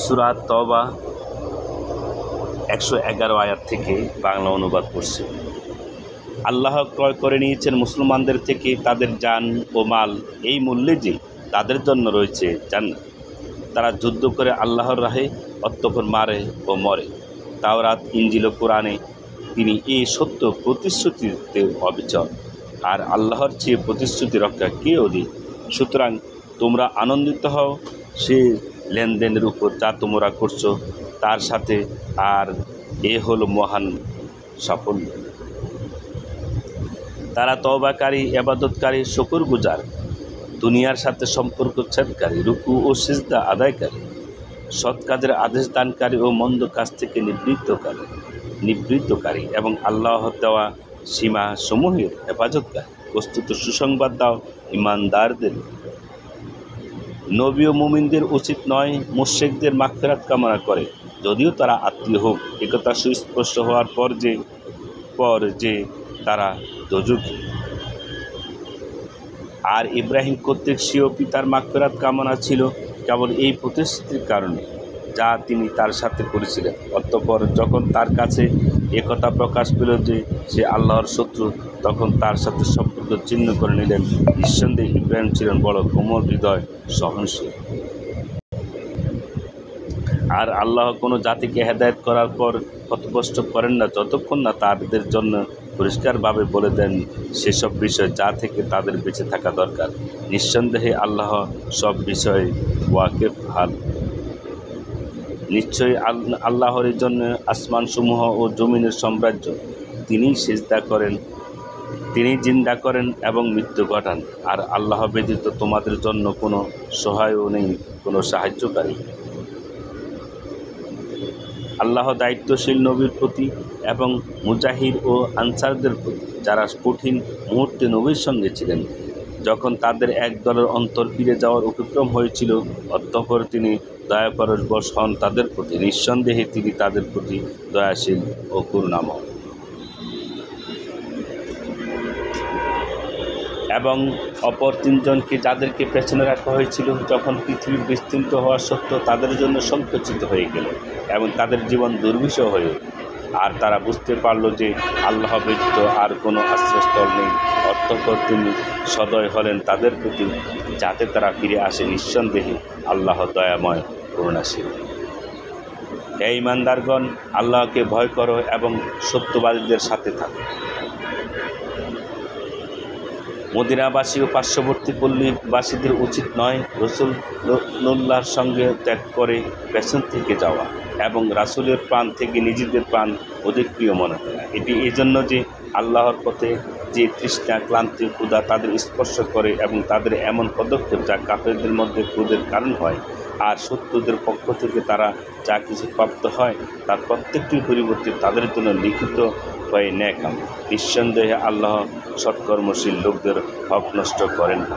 সূরা তওবা 111 আয়াত থেকে বাংলা অনুবাদ করছি। আল্লাহ ক্রয় করে নিয়েছেন মুসলমানদের থেকে তাদের জান ও মাল এই মূল্যে যে তাদের জন্য রয়েছে জান্নাত। তারা যুদ্ধ করে আল্লাহর রাহে অতঃপর মারে ও মরে। তাওরাত, ইনজিল ও কোরআনে তিনি এই সত্য প্রতিশ্রুতিতে অবিচল। আর আল্লাহর চেয়ে প্রতিশ্রুতি রক্ষা কে অধিক? সুতরাং তোমরা আনন্দিত হও সে লেনদেনের উপর যা তোমরা করছো তার সাথে, আর এ হলো মহান সাফল্য। তারা তওবাকারী, ইবাদতকারী, শুকরগুজার, দুনিয়ার সাথে সম্পর্ক ছেদকারী, রুকু ও সিজদা আদায়কারী, সৎ কাজের আদেশ দানকারী ও মন্দ কাজ থেকে নিবৃত্তকারী এবং আল্লাহর দেওয়া সীমা সমূহের হেফাজতকারী। বস্তুত সুসংবাদ দাও ঈমানদারদের। নবী ও মুমিনদের উচিত নয় মুশরিকদের মাগফিরাত কামনা করে, যদিও তারা আত্মীয় হোক, একথা সুস্পষ্ট হওয়ার পর যে তারা দোজখী। আর ইব্রাহিম কর্তৃক স্বীয় পিতার মাগফিরাত কামনা ছিল কেবল এই প্রতিশ্রুতির কারণে যা তিনি তার সাথে করেছিলেন। অতঃপর যখন তার কাছে একথা প্রকাশ পেল যে সে আল্লাহর শত্রু, তখন তার সাথে সম্পর্ক ছিন্ন করে নিলেন। নিঃসন্দেহে ইব্রাহিম ছিলেন বড় কোমল হৃদয়, সহনশীল। আর আল্লাহ কোনো জাতিকে হেদায়েত করার পর পথভ্রষ্ট করেন না যতক্ষণ না তাদের জন্য পরিষ্কারভাবে বলে দেন সেসব বিষয় যা থেকে তাদের বেঁচে থাকা দরকার। নিঃসন্দেহে আল্লাহ সব বিষয়ে ওয়াকিফ হাল। নিশ্চয়ই আল্লাহর জন্য আসমানসমূহ ও জমিনের সাম্রাজ্য। তিনিই সিজদা করেন, তিনি জিন্দা করেন এবং মৃত্যু ঘটান। আর আল্লাহ ব্যতীত তোমাদের জন্য কোনো সহায়ও নেই, কোনো সাহায্যকারী। আল্লাহ দায়িত্বশীল নবীর প্রতি এবং মুজাহির ও আনসারদের প্রতি, যারা কঠিন মুহূর্তে নবীর সঙ্গে ছিলেন, যখন তাদের এক দলের অন্তর ফিরে যাওয়ার উপক্রম হয়েছিল। অতঃপর তিনি দয়াপরবশ হন তাদের প্রতি। নিঃসন্দেহে তিনি তাদের প্রতি দয়াশীল ও করুণাময়। এবং অপর তিনজনকে যাদেরকে পেছনে রাখা হয়েছিল, যখন পৃথিবী বিস্তৃত হওয়া সত্ত্বেও তাদের জন্য সংকুচিত হয়ে গেল এবং তাদের জীবন দুর্বিষহ হয়ে, আর তারা বুঝতে পারল যে আল্লাহ ব্যতীত আর কোনো আশ্রয়স্থল নেই। অতঃপর তিনি সদয় হলেন তাদের প্রতি যাতে তারা ফিরে আসে। নিঃসন্দেহে আল্লাহ দয়াময়, করুণাশীল। হে ঈমানদারগণ, আল্লাহকে ভয় করো এবং সত্যবাদীদের সাথে থাকো। মদিনাবাসী ও পার্শ্ববর্তী পল্লীবাসীদের উচিত নয় রাসূলুল্লাহর সঙ্গে ত্যাগ করে পেছন থেকে যাওয়া এবং রাসূলের প্রাণ থেকে নিজেদের প্রাণ অধিক প্রিয় মনে করা। এটি এজন্য যে আল্লাহর পথে যে তৃষ্ণা, ক্লান্তি, ক্ষুধা তাদের স্পর্শ করে এবং তাদের এমন পদক্ষেপ যা কাফেরদের মধ্যে ক্রোধের কারণ হয়, আর শত্রুদের পক্ষ থেকে তারা যা কিছু প্রাপ্ত হয় তার প্রত্যেকটির পরিবর্তে তাদের জন্য লিখিত হয়ে নেক আমল। নিঃসন্দেহে আল্লাহ সৎকর্মশীল লোকদের হক নষ্ট করেন না।